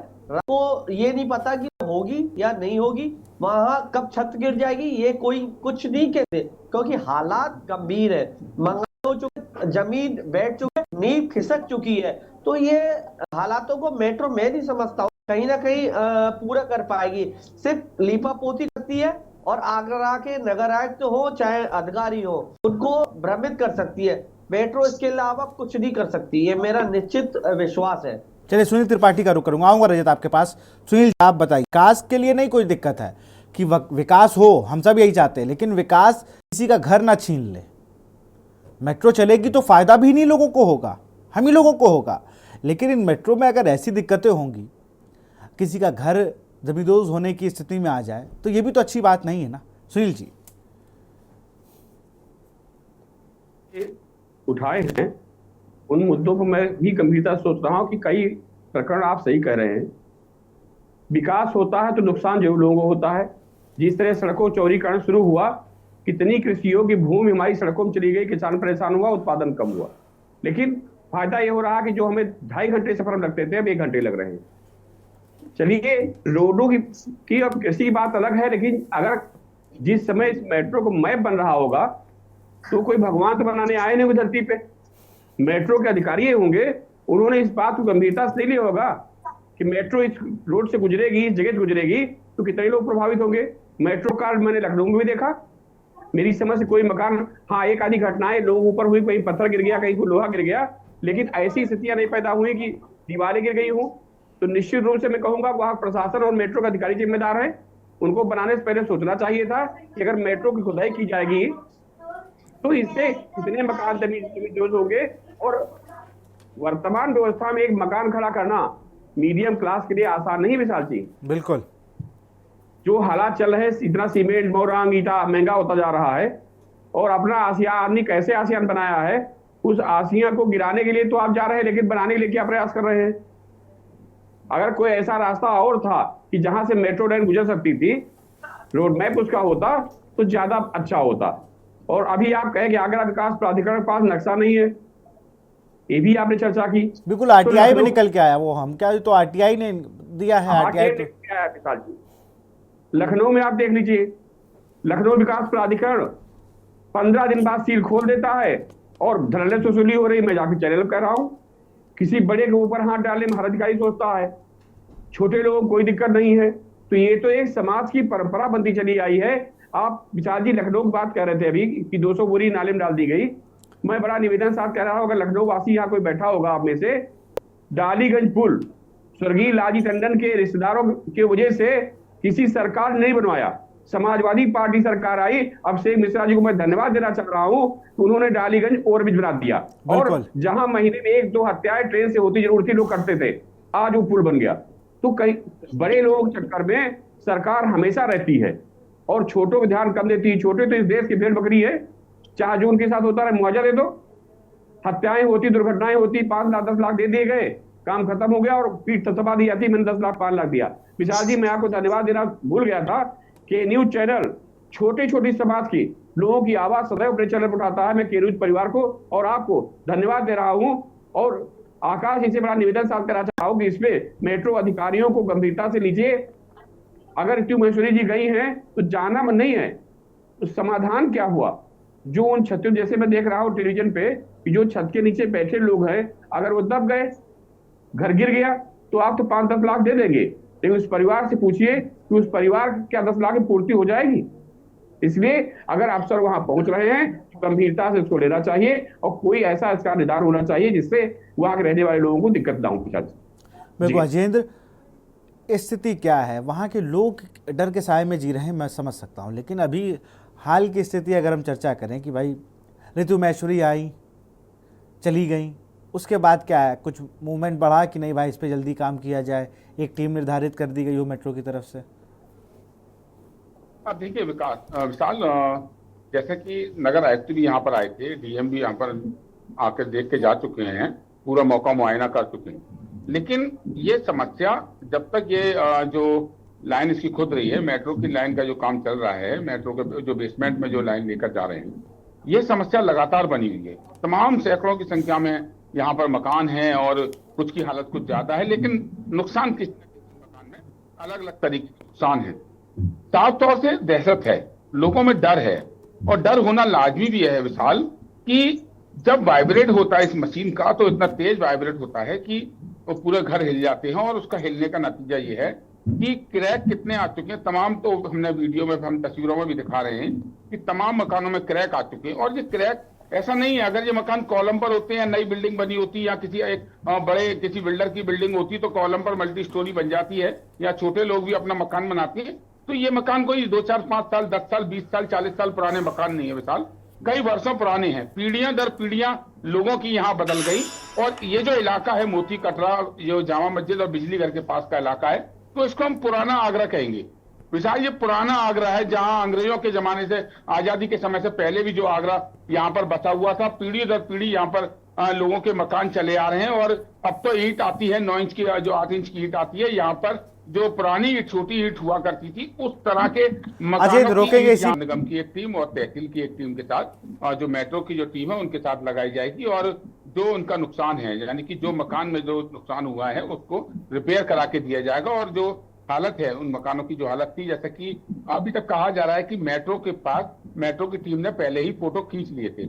वो ये नहीं पता कि होगी या नहीं होगी, वहां कब छत गिर जाएगी, ये कोई कुछ नहीं कहते, क्योंकि हालात गंभीर है। मंगल हो चुके, जमीन बैठ चुके, नींव खिसक चुकी है। तो ये हालातों को मेट्रो मैं नहीं समझता हूँ कहीं ना कहीं पूरा कर पाएगी। सिर्फ लीपापोती करती है और आगरा के नगर आयुक्त हो चाहे अधिकारी हो, उनको भ्रमित कर सकती है। मेट्रो इसके अलावा कुछ नहीं कर सकती, ये मेरा निश्चित विश्वास है। चलिए सुनील त्रिपाठी का रुख करूंगा। आऊंगा रजत आपके पास। सुनील, आप बताइए, विकास के लिए नहीं कोई दिक्कत है कि विकास हो, हम सब यही चाहते हैं, लेकिन विकास किसी का घर ना छीन ले। मेट्रो चलेगी तो फायदा भी नहीं लोगों को होगा, हम ही लोगों को होगा। लेकिन इन मेट्रो में अगर ऐसी दिक्कतें होंगी, किसी का घर जमींदोज होने की स्थिति में आ जाए, तो ये भी तो अच्छी बात नहीं है ना। सुनील जी, उठाए हैं उन मुद्दों को मैं भी गंभीरता से सोच रहा हूं कि कई प्रकरण आप सही कह रहे हैं। विकास होता है तो नुकसान जरूर लोगों को होता है। जिस तरह सड़कों चौड़ीकरण शुरू हुआ, कितनी कृषियों की भूमि हमारी सड़कों में चली गई, किसान परेशान हुआ, उत्पादन कम हुआ। लेकिन फायदा ये हो रहा कि जो हमें 2.5 घंटे सफर में लगते थे, अब 1 घंटे लग रहे हैं। चलिए, रोडों की अब कृषि की बात अलग है, लेकिन अगर जिस समय इस मेट्रो को मैप बन रहा होगा तो कोई भगवान तो बनाने आए नहीं धरती पे। मेट्रो के अधिकारी होंगे उन्होंने इस बात को गंभीरता से नहीं लिया होगा कि मेट्रो इस रोड से गुजरेगी, इस जगह से गुजरेगी तो कितने लोग प्रभावित होंगे। मेट्रो का मैंने लखनऊ में भी देखा, मेरी समझ से कोई मकान, हाँ एक आधी घटनाएं लोग ऊपर हुई, कहीं पत्थर गिर गया, कहीं लोहा गिर गया, लेकिन ऐसी स्थितियां नहीं पैदा हुई कि दीवारें गिर गई हों। तो निश्चित रूप से मैं कहूंगा वहां प्रशासन और मेट्रो का अधिकारी जिम्मेदार है। उनको बनाने से पहले सोचना चाहिए था कि अगर मेट्रो की खुदाई की जाएगी तो इससे कितने मकान डैमेज होंगे। और वर्तमान व्यवस्था में एक मकान खड़ा करना मीडियम क्लास के लिए आसान नहीं विशाल जी। बिल्कुल, जो हालात चल रहे हैं, इतना सीमेंट, मोरंग, ईटा महंगा होता जा रहा है और अपना आसिया आदमी कैसे आसियान बनाया है, उस आसिया को गिराने के लिए तो आप जा रहे हैं, लेकिन बनाने के लिए क्या प्रयास कर रहे हैं। अगर कोई ऐसा रास्ता और था कि जहां से मेट्रो लाइन गुजर सकती थी, रोड मैप उसका होता तो ज्यादा अच्छा होता। और अभी आप कहें कि आगरा विकास प्राधिकरण के पास नक्शा नहीं है, ये भी आपने चर्चा की। बिल्कुल, आरटीआई में निकल के आया, वो हम क्या, तो आरटीआई ने दिया है। आरटीआई तो लखनऊ में आप देख लीजिए, लखनऊ विकास प्राधिकरण 15 दिन बाद सील खोल देता है और धड़ल्ले से वसूली हो रही। मैं जाकर चैनल कह रहा हूं, किसी बड़े के ऊपर हाथ डालने में हर अधिकारी सोचता है, छोटे लोगों को कोई दिक्कत नहीं है। तो ये तो एक समाज की परंपरा बनती चली आई है। आप विशाल जी लखनऊ की बात कह रहे थे अभी कि 200 बोरी नाले में डाल दी गई। मैं बड़ा निवेदन साथ कह रहा हूं, अगर लखनऊ वासी यहाँ कोई बैठा होगा आप में से, डालीगंज पुल स्वर्गीय लालजी टंडन के रिश्तेदारों की वजह से किसी सरकार ने नहीं बनवाया, समाजवादी पार्टी सरकार आई। अभिषेक मिश्रा जी को मैं धन्यवाद देना चाह रहा हूं कि उन्होंने डालीगंज ओवरब्रिज बना दिया। और जहां महीने में 1-2 हत्याएं ट्रेन से होती जरूर थी, लोग करते थे, आज वो पुल बन गया। तो कई बड़े लोगों के चक्कर में सरकार हमेशा रहती है और छोटों को ध्यान कम देती है। छोटे तो इस देश की भेड़ बकरी है, चाहे जो उनके साथ होता रहे मुआवजा दे दो। हत्याएं होती, दुर्घटनाएं होती, 5 लाख 10 लाख दे दिए गए, काम खत्म हो गया और पीठ थपथपा दी जाती, मैंने 10 लाख 5 लाख दिया। विशाल जी मैं आपको धन्यवाद देना भूल गया था कि न्यूज चैनल छोटी छोटी समाज की लोगों की आवाज सदैव अपने चैनल पर उठाता है। मैं के न्यूज परिवार को और आपको धन्यवाद दे रहा हूं और आकाश इसे बड़ा निवेदन साथ करना चाहता हूं कि इसमें मेट्रो अधिकारियों को गंभीरता से लीजिए। अगर ट्यूब महेश्वरी जी गई हैं तो जाना मन नहीं है, तो समाधान क्या हुआ। जो उन छतों, जैसे मैं देख रहा हूं टेलीविजन पे कि जो छत के नीचे बैठे लोग हैं, अगर वो दब गए, घर गिर गया, तो आप तो 5-10 लाख दे देंगे, लेकिन उस परिवार से पूछिए कि उस परिवार क्या 10 लाख की पूर्ति हो जाएगी। इसलिए अगर अफसर वहां पहुंच रहे हैं तो गंभीरता से उसको लेना चाहिए और कोई ऐसा इसका निदान होना चाहिए जिससे वहां के रहने वाले लोगों को दिक्कत ना हो। बिल्कुल अजेंद्र, स्थिति क्या है वहाँ के लोग डर के साए में जी रहे हैं, मैं समझ सकता हूँ, लेकिन अभी हाल की स्थिति अगर हम चर्चा करें कि भाई ऋतु महेश्वरी आई, चली गई, उसके बाद क्या है, कुछ मूवमेंट बढ़ा कि नहीं भाई इस पे जल्दी काम किया जाए, एक टीम निर्धारित कर दी गई हो मेट्रो की तरफ से? अब देखिए विशाल, जैसे कि नगर आयुक्त भी यहाँ पर आए थे, डीएम भी यहाँ पर आकर देख के जा चुके हैं, पूरा मौका मुआयना कर चुके हैं, लेकिन ये समस्या जब तक ये जो लाइन इसकी खुद रही है, मेट्रो की लाइन का जो काम चल रहा है, मेट्रो के जो बेसमेंट में जो लाइन लेकर जा रहे हैं, ये समस्या लगातार बनी हुई है। तमाम सैकड़ों की संख्या में यहाँ पर मकान हैं और कुछ की हालत कुछ ज्यादा है, लेकिन नुकसान किस मकान में अलग अलग तरीके के नुकसान है। साफ तौर से दहशत है, लोगों में डर है और डर होना लाजमी भी है विशाल, कि जब वाइब्रेट होता है इस मशीन का तो इतना तेज वाइब्रेट होता है कि वो पूरे घर हिल जाते हैं और उसका हिलने का नतीजा ये है कि क्रैक कितने आ चुके हैं। तमाम तो हमने वीडियो में, हम तस्वीरों में भी दिखा रहे हैं कि तमाम मकानों में क्रैक आ चुके हैं। और ये क्रैक ऐसा नहीं है, अगर ये मकान कॉलम पर होते हैं या नई बिल्डिंग बनी होती या किसी एक बड़े किसी बिल्डर की बिल्डिंग होती तो कॉलम पर मल्टी स्टोरी बन जाती है या छोटे लोग भी अपना मकान बनाते हैं। तो ये मकान कोई 2, 4, 5 साल, 10 साल, 20 साल, 40 साल पुराने मकान नहीं है विशाल, कई वर्षों पुराने हैं। पीढ़ियां दर पीढ़ियां लोगों की यहाँ बदल गई। और ये जो इलाका है मोती कटरा, जो जामा मस्जिद और बिजली घर के पास का इलाका है, तो इसको हम पुराना आगरा कहेंगे विशाल। ये पुराना आगरा है जहां अंग्रेजों के जमाने से, आजादी के समय से पहले भी जो आगरा यहाँ पर बसा हुआ था, पीढ़ी दर पीढ़ी यहाँ पर लोगों के मकान चले आ रहे हैं। और अब तो ईंट आती है 9 इंच की, जो 8 इंच की ईंट आती है। यहाँ पर जो पुरानी छोटी ईंट हुआ करती थी, उस तरह के मकानों की निगम की एक टीम और तहसील की एक टीम के साथ, और जो मेट्रो की जो टीम है उनके साथ लगाई जाएगी। और जो उनका नुकसान है, यानी कि जो मकान में जो नुकसान हुआ है उसको रिपेयर करा के दिया जाएगा। और जो हालत है उन मकानों की, जो हालत थी, जैसे कि अभी तक कहा जा रहा है कि मेट्रो के पास मेट्रो की टीम ने पहले ही फोटो खींच लिए थे,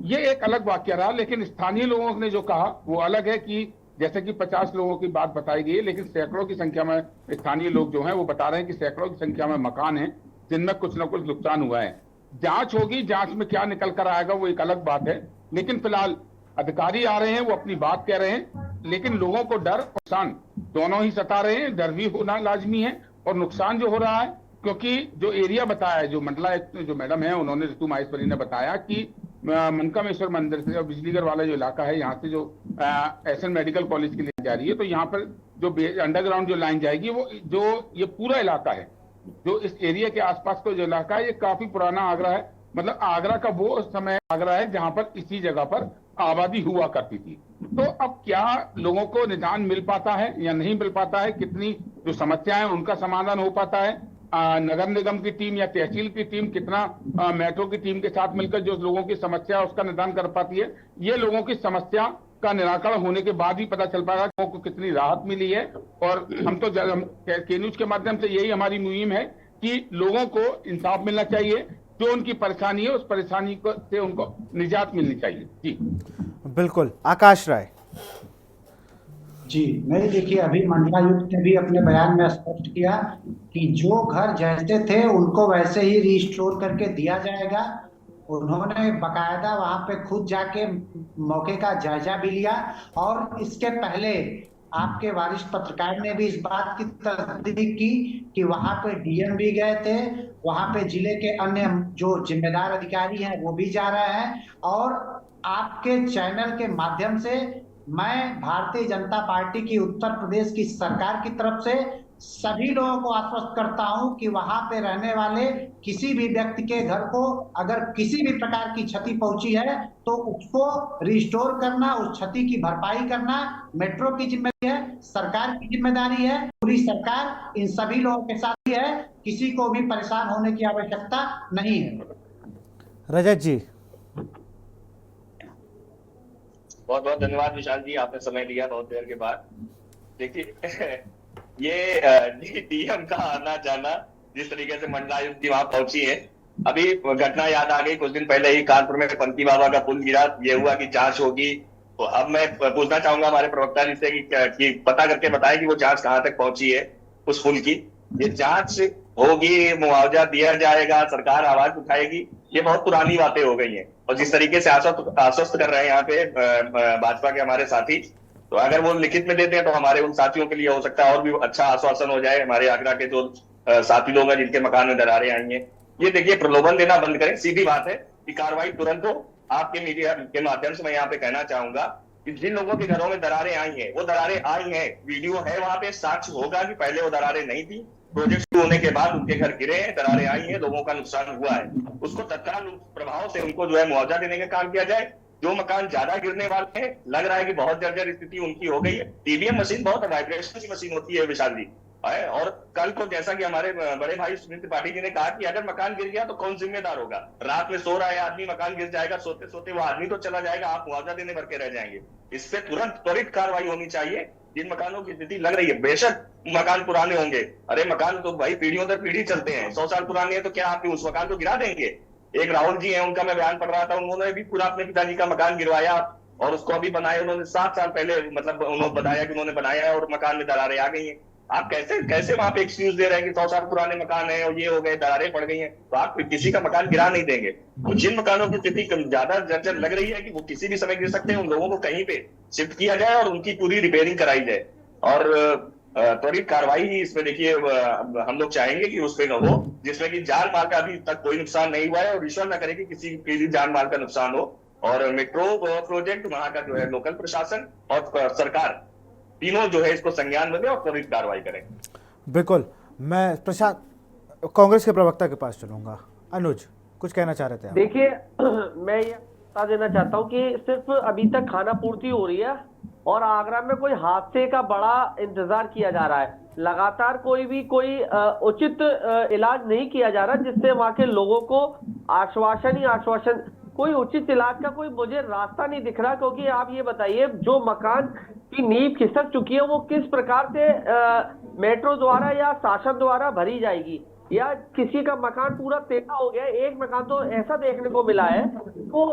ये एक अलग वाक्य रहा, लेकिन स्थानीय लोगों ने जो कहा वो अलग है कि जैसे कि 50 लोगों की बात बताई गई है, लेकिन सैकड़ों की संख्या में स्थानीय लोग जो हैं वो बता रहे हैं कि सैकड़ों की संख्या में मकान हैं जिनमें कुछ न कुछ नुकसान हुआ है। जांच होगी, जांच में क्या निकल कर आएगा वो एक अलग बात है, लेकिन फिलहाल अधिकारी आ रहे हैं, वो अपनी बात कह रहे हैं, लेकिन लोगों को डर और नुकसान दोनों ही सता रहे हैं। डर भी होना लाजमी है और नुकसान जो हो रहा है, क्योंकि जो एरिया बताया है, जो मंडलायुक्त जो मैडम है उन्होंने, ऋतु माहेश्वरी ने बताया कि मनकामेश्वर मंदिर से बिजलीगढ़ वाला जो इलाका है, यहाँ से जो एसएन मेडिकल कॉलेज की लाइन जा रही है, तो यहाँ पर जो अंडरग्राउंड जो लाइन जाएगी वो जो ये पूरा इलाका है, जो इस एरिया के आसपास का जो इलाका है, ये काफी पुराना आगरा है। मतलब आगरा का वो समय आगरा है जहां पर इसी जगह पर आबादी हुआ करती थी। तो अब क्या लोगों को निदान मिल पाता है या नहीं मिल पाता है, कितनी जो समस्याएं उनका समाधान हो पाता है, नगर निगम की टीम या तहसील की टीम कितना मेट्रो की टीम के साथ मिलकर जो लोगों की समस्या उसका निदान कर पाती है, ये लोगों की समस्या का निराकरण होने के बाद ही पता चल पाएगा कि लोगों को कितनी राहत मिली है। और हम तो के न्यूज के माध्यम से यही हमारी मुहिम है कि लोगों को इंसाफ मिलना चाहिए, जो उनकी परेशानी है उस परेशानी से उनको निजात मिलनी चाहिए। जी बिल्कुल। आकाश राय जी नहीं, देखिए अभी मंडलायुक्त ने भी अपने बयान में स्पष्ट किया कि जो घर जैसे थे उनको वैसे ही रिस्टोर करके दिया जाएगा। उन्होंने बकायदा वहां पे खुद जाके मौके का जायजा भी लिया और इसके पहले आपके वरिष्ठ पत्रकार ने भी इस बात की तस्दीक की कि वहां पे डीएम भी गए थे, वहां पे जिले के अन्य जो जिम्मेदार अधिकारी हैं वो भी जा रहे हैं। और आपके चैनल के माध्यम से मैं भारतीय जनता पार्टी की उत्तर प्रदेश की सरकार की तरफ से सभी लोगों को आश्वस्त करता हूं कि वहां पे रहने वाले किसी भी व्यक्ति के घर को अगर किसी भी प्रकार की क्षति पहुंची है तो उसको रिस्टोर करना, उस क्षति की भरपाई करना मेट्रो की जिम्मेदारी है, सरकार की जिम्मेदारी है। पूरी सरकार इन सभी लोगों के साथ ही है, किसी को भी परेशान होने की आवश्यकता नहीं है। रजत जी। बहुत बहुत धन्यवाद विशाल जी, आपने समय दिया बहुत देर के बाद। देखिए ये डीएम का आना जाना, जिस तरीके से मंडलायुक्त जी वहां पहुंची है, अभी घटना याद आ गई। कुछ दिन पहले ही कानपुर में पंती बाबा का पुल गिरा, ये हुआ कि जांच होगी। तो अब मैं पूछना चाहूंगा हमारे प्रवक्ता जी से कि पता करके बताएं कि वो जांच कहां तक पहुंची है उस पुल की। ये जांच होगी, मुआवजा दिया जाएगा, सरकार आवाज उठाएगी, ये बहुत पुरानी बातें हो गई हैं। और जिस तरीके से आश्वस्त कर रहे हैं यहाँ पे भाजपा के हमारे साथी, तो अगर वो लिखित में देते हैं तो हमारे उन साथियों के लिए हो सकता है और भी अच्छा आश्वासन हो जाए। हमारे आगरा के जो साथी लोग हैं जिनके मकान में दरारें आई हैं, ये देखिए प्रलोभन देना बंद करें। सीधी बात है कि कार्रवाई तुरंत हो। आपके मीडिया के माध्यम से मैं यहाँ पे कहना चाहूंगा कि जिन लोगों के घरों में दरारें आई हैं, वो दरारें आई हैं, वीडियो है वहां पे, साक्ष्य होगा कि पहले वो दरारें नहीं थी, प्रोजेक्ट शुरू होने के बाद उनके घर गिरे हैं, दरारें आई हैं, लोगों का नुकसान हुआ है, उसको तत्काल प्रभाव से उनको जो है मुआवजा देने का काम किया जाए। जो मकान ज्यादा गिरने वाले हैं, लग रहा है कि बहुत जर्जर स्थिति उनकी हो गई है। टीवीएम मशीन बहुत वाइब्रेशन की मशीन होती है विशाल जी, और कल को जैसा कि हमारे बड़े भाई सुनील त्रिपाठी जी ने कहा कि अगर मकान गिर गया तो कौन जिम्मेदार होगा। रात में सो रहा है आदमी, मकान गिर जाएगा, सोते सोते वो आदमी तो चला जाएगा, आप मुआवजा देने भर के रह जाएंगे। इस पे तुरंत त्वरित कार्रवाई होनी चाहिए। जिन मकानों की स्थिति लग रही है, बेशक मकान पुराने होंगे, अरे मकान तो भाई पीढ़ियों दर पीढ़ी चलते हैं, 100 साल पुराने हैं, तो क्या आप उस मकान को गिरा देंगे? एक राहुल जी हैं, उनका मैं बयान पढ़ रहा था, उन्होंने भी पूरा अपने पिताजी का मकान गिरवाया और उसको अभी बनाया उन्होंने 7 साल पहले, मतलब उन्होंने बताया कि उन्होंने बनाया है और मकान में दरारें आ गई हैं। आप कैसे वहां पे एक्सक्यूज दे रहे हैं कि 100 साल पुराने मकान है और ये हो गए, दरारें पड़ गई हैं, तो आप किसी का मकान गिरा नहीं देंगे। तो जिन मकानों की स्थिति ज्यादा जर्जर लग रही है कि वो किसी भी समय गिर सकते हैं, उन लोगों को कहीं पे शिफ्ट किया जाए और उनकी पूरी रिपेयरिंग कराई जाए और त्वरित कार्रवाई ही इसमें देखिए हम लोग चाहेंगे कि उसमें न हो जिसमें कि जान माल का अभी तक कोई नुकसान नहीं हुआ है और ईश्वर न करे कि किसी भी जान माल का नुकसान हो। और मेट्रो प्रोजेक्ट, वहां का जो है लोकल प्रशासन और सरकार तीनों जो है इसको संज्ञान में ले और त्वरित कार्रवाई करें। बिल्कुल। मैं प्रशांत कांग्रेस के प्रवक्ता के पास चलूंगा। अनुज, कुछ कहना चाह रहे थे आप? देखिए मैं ये बता देना चाहता हूँ कि सिर्फ अभी तक खाना पूर्ति हो रही है और आगरा में कोई हादसे का बड़ा इंतजार किया जा रहा है। लगातार कोई उचित इलाज नहीं किया जा रहा, जिससे वहां के लोगों को आश्वासन ही आश्वासन, कोई उचित इलाज का कोई मुझे रास्ता नहीं दिख रहा। क्योंकि आप ये बताइए, जो मकान की नींव खिसक चुकी है वो किस प्रकार से मेट्रो द्वारा या शासन द्वारा भरी जाएगी? या किसी का मकान पूरा टेढ़ा हो गया है। एक मकान तो ऐसा देखने को मिला है तो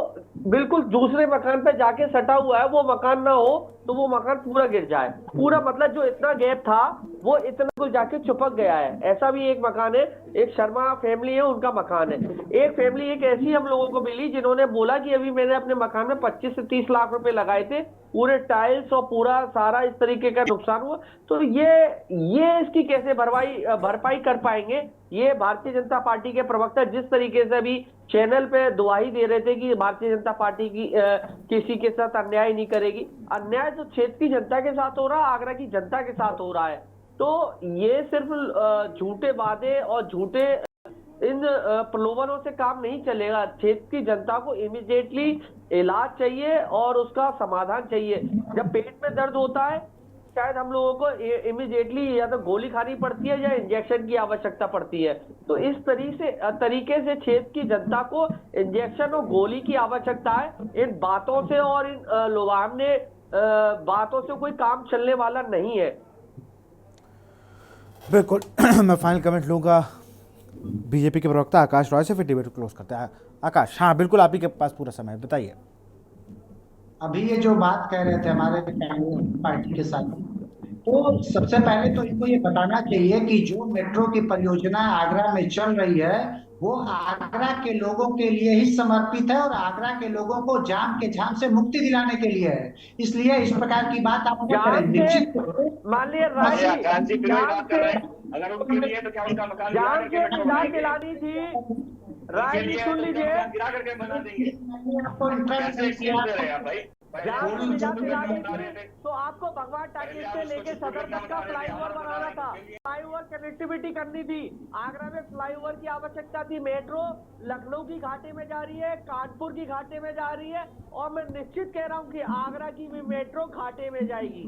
बिल्कुल दूसरे मकान पे जाके सटा हुआ है, वो मकान ना हो तो वो मकान पूरा गिर जाए, पूरा मतलब जो इतना गैप था वो इतना कुछ जाके चिपक गया है। ऐसा भी एक मकान है, एक शर्मा फैमिली है, उनका मकान है। एक फैमिली एक ऐसी हम लोगों को मिली जिन्होंने बोला कि अभी मैंने अपने मकान में 25 से 30 लाख रुपए लगाए थे, पूरे टाइल्स और पूरा सारा इस तरीके का नुकसान हुआ। तो ये इसकी कैसे भरपाई कर पाएंगे? ये भारतीय जनता पार्टी के प्रवक्ता जिस तरीके से अभी चैनल पे दुहाई दे रहे थे कि भारतीय जनता पार्टी की किसी के साथ अन्याय नहीं करेगी, अन्याय तो क्षेत्र की जनता के साथ हो रहा है, आगरा की जनता के साथ हो रहा है। तो ये सिर्फ झूठे वादे और झूठे इन प्रलोभनों से काम नहीं चलेगा। क्षेत्र की जनता को इमीडिएटली इलाज चाहिए और उसका समाधान चाहिए। जब पेट में दर्द होता है शायद हम लोगों को इमीडिएटली या तो गोली खानी पड़ती है या इंजेक्शन की आवश्यकता पड़ती है। तो इस तरीके से क्षेत्र की जनता को इंजेक्शन और गोली की आवश्यकता है। इन बातों से और इन लुभावने बातों से कोई काम चलने वाला नहीं है। बिल्कुल मैं फाइनल कमेंट लूँगा बीजेपी के प्रवक्ता आकाश रॉय से, फिर डिबेट क्लोज करते हैं। आकाश, हाँ बिल्कुल आप ही के पास पूरा समय है, बताइए। अभी ये जो बात कह रहे थे हमारे कांग्रेस पार्टी के साथ, तो सबसे पहले तो इनको ये बताना चाहिए कि जो मेट्रो की परियोजना आगरा में चल रही है वो आगरा के लोगों के लिए ही समर्पित है और आगरा के लोगों को जाम के झाम से मुक्ति दिलाने के लिए है। इसलिए इस प्रकार की बात आप न करें। निश्चित मान लिया अगर उनके लिए तो क्या उनका मकान जान के मिला दिलानी थी, राय भी सुन लीजिए। गिरा करके बना देंगे। आपको इंटरेस्ट दे रहे हैं भाई। तो आपको भगवान टाकिज से लेके सदर तक का फ्लाईओवर बनाना था, फ्लाईओवर कनेक्टिविटी करनी थी। आगरा में फ्लाईओवर की आवश्यकता थी। मेट्रो लखनऊ की घाटे में जा रही है, कानपुर की घाटे में जा रही है और मैं निश्चित कह रहा हूँ कि आगरा की भी मेट्रो घाटे में जाएगी।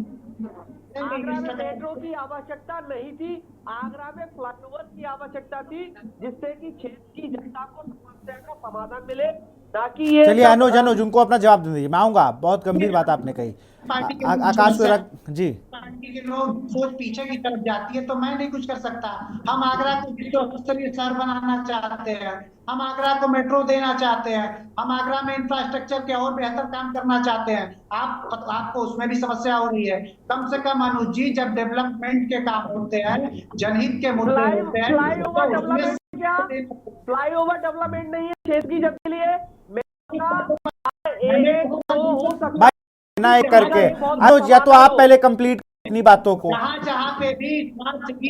आगरा में मेट्रो की आवश्यकता नहीं थी, आगरा में फ्लाईओवर की आवश्यकता थी जिससे कि क्षेत्र की जनता को समस्या का समाधान मिले। चलिए अनुज उनको अपना जवाब दे दीजिए, मैं आऊंगा। बहुत गंभीर बात आपने कही। आकाश जी, पार्टी के लोग सोच पीछे की तरफ जाती है तो मैं नहीं कुछ कर सकता। हम आगरा को विश्व स्तरीय शहर बनाना चाहते हैं, हम आगरा को मेट्रो देना चाहते हैं, हम आगरा में इंफ्रास्ट्रक्चर के और बेहतर काम करना चाहते हैं। आपको उसमें भी समस्या हो रही है। कम से कम अनुज जी, जब डेवलपमेंट के काम होते हैं, जनहित के मुद्दे होते हैं, फ्लाईओवर डेवलपमेंट नहीं है क्षेत्र की जनता के लिए। एक करके अनुज, या तो आप पहले कंप्लीट अपनी बातों को। जहाँ पे भी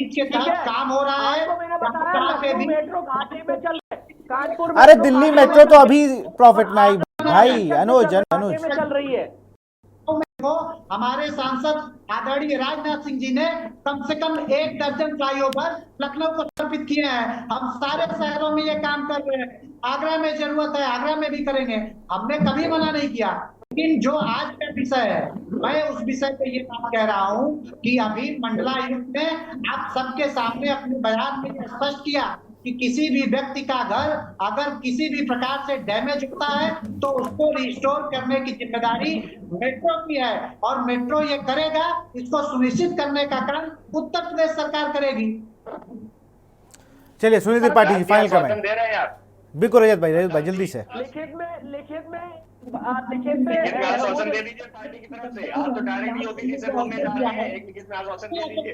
के तहत काम हो रहा है, वहाँ पे भी मेट्रो घाटे में चल रहा है। कानपुर अरे दिल्ली मेट्रो तो अभी प्रॉफिट में आई भाई। अनुज में चल रही है। को हमारे सांसद आदरणीय राजनाथ सिंह जी ने कम से कम 1 दर्जन फ्लाईओवर लखनऊ को समर्पित किए हैं। हम सारे शहरों में ये काम कर रहे हैं। आगरा में जरूरत है, आगरा में भी करेंगे, हमने कभी मना नहीं किया। लेकिन जो आज का विषय है, मैं उस विषय पे ये बात कह रहा हूँ कि अभी मंडलायुक्त ने आप सबके सामने अपने बयान में स्पष्ट किया कि किसी भी व्यक्ति का घर अगर किसी भी प्रकार से डैमेज होता है तो उसको रिस्टोर करने की जिम्मेदारी मेट्रो की है और मेट्रो ये करेगा। इसको सुनिश्चित करने का काम उत्तर प्रदेश सरकार करेगी। चलिए सुनील त्रिपाठी जी, फाइनल कमेंट दे रहे हैं आप। बिल्कुल रजत भाई जल्दी से। लिखित में आश्वासन दे दीजिए पार्टी की तरफ से। आप तो डायरेक्टली ओबीसी से बोलने जा रहे हैं, एक लिखित में आश्वासन दे दीजिए।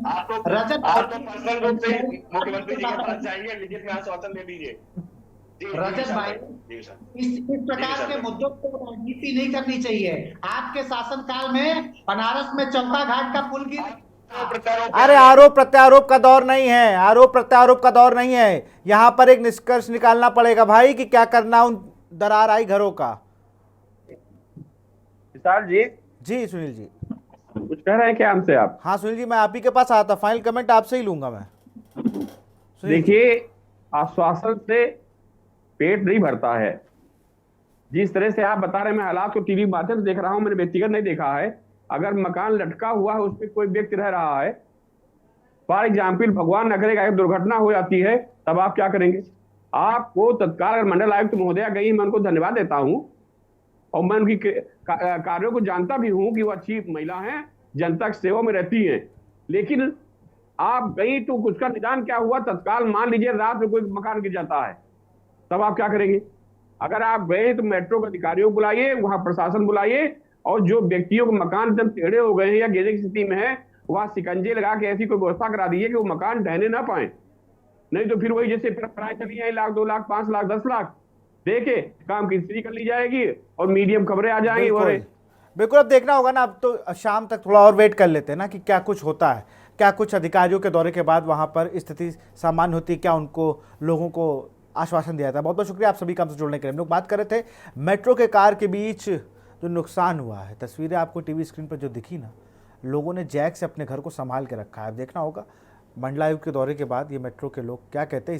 आप तो पर्सनल रूप से मुख्यमंत्री जी के पास जाइए, लिखित में आश्वासन दे दीजिए। रजत भाई, इस प्रकार के मुद्दों को राजनीति नहीं करनी चाहिए। आपके शासनकाल में बनारस में चौका घाट का पुल गिरा। अरे आरोप प्रत्यारोप का दौर नहीं है, आरोप प्रत्यारोप का दौर नहीं है। यहाँ पर एक निष्कर्ष निकालना पड़ेगा भाई कि क्या करना उन दरार आई घरों का। जी सुनील जी कुछ कह रहे हैं क्या हमसे आप? हाँ सुनील जी, मैं आप ही के पास आया था, फाइनल कमेंट आपसे ही लूंगा मैं। देखिए, आश्वासन से पेट नहीं भरता है। जिस तरह से आप बता रहे हैं, मैं हालात को टीवी माध्यम से देख रहा हूं, मैंने व्यक्तिगत नहीं देखा है। अगर मकान लटका हुआ है, उस पर कोई व्यक्ति रह रहा है, फॉर एग्जाम्पल भगवान न करेगा एक दुर्घटना हो जाती है, तब आप क्या करेंगे? आपको तत्काल अगर मंडल आयुक्त महोदया गई, मैं उनको धन्यवाद देता हूं और मैं उनकी कार्यों को जानता भी हूं कि वो अच्छी महिला हैं, जनता की सेवा में रहती हैं। लेकिन आप गई तो उसका निदान क्या हुआ? तत्काल मान लीजिए रात में कोई मकान गिर जाता है, तब आप क्या करेंगे? अगर आप गए तो मेट्रो के अधिकारियों को बुलाइए, वहां प्रशासन बुलाइए, और जो व्यक्तियों के मकान एकदम टेढ़े हो गए हैं या गिरने की स्थिति में है, वहां शिकंजे लगा के ऐसी कोई व्यवस्था करा दीजिए कि वो मकान ढहने ना पाए। नहीं तो फिर वही जैसे प्राय चली है, 1 लाख 2 लाख 5 लाख 10 लाख दे के काम की स्त्री कर ली जाएगी और मीडियम खबरें आ जाएंगी। बिल्कुल बिल्कुल, अब देखना होगा ना, अब तो शाम तक थोड़ा और वेट कर लेते हैं ना कि क्या कुछ होता है, क्या कुछ अधिकारियों के दौरे के बाद वहां पर स्थिति सामान्य होती है, क्या उनको लोगों को आश्वासन दिया था। बहुत बहुत शुक्रिया आप सभी का हमसे जुड़ने के लिए। हम लोग बात कर रहे थे मेट्रो के कार के बीच जो नुकसान हुआ है, तस्वीरें आपको टीवी स्क्रीन पर जो दिखी ना, लोगों ने जैक से अपने घर को संभाल के रखा है। अब देखना होगा मंडलायुक्त के दौरे के बाद ये मेट्रो के लोग क्या कहते हैं।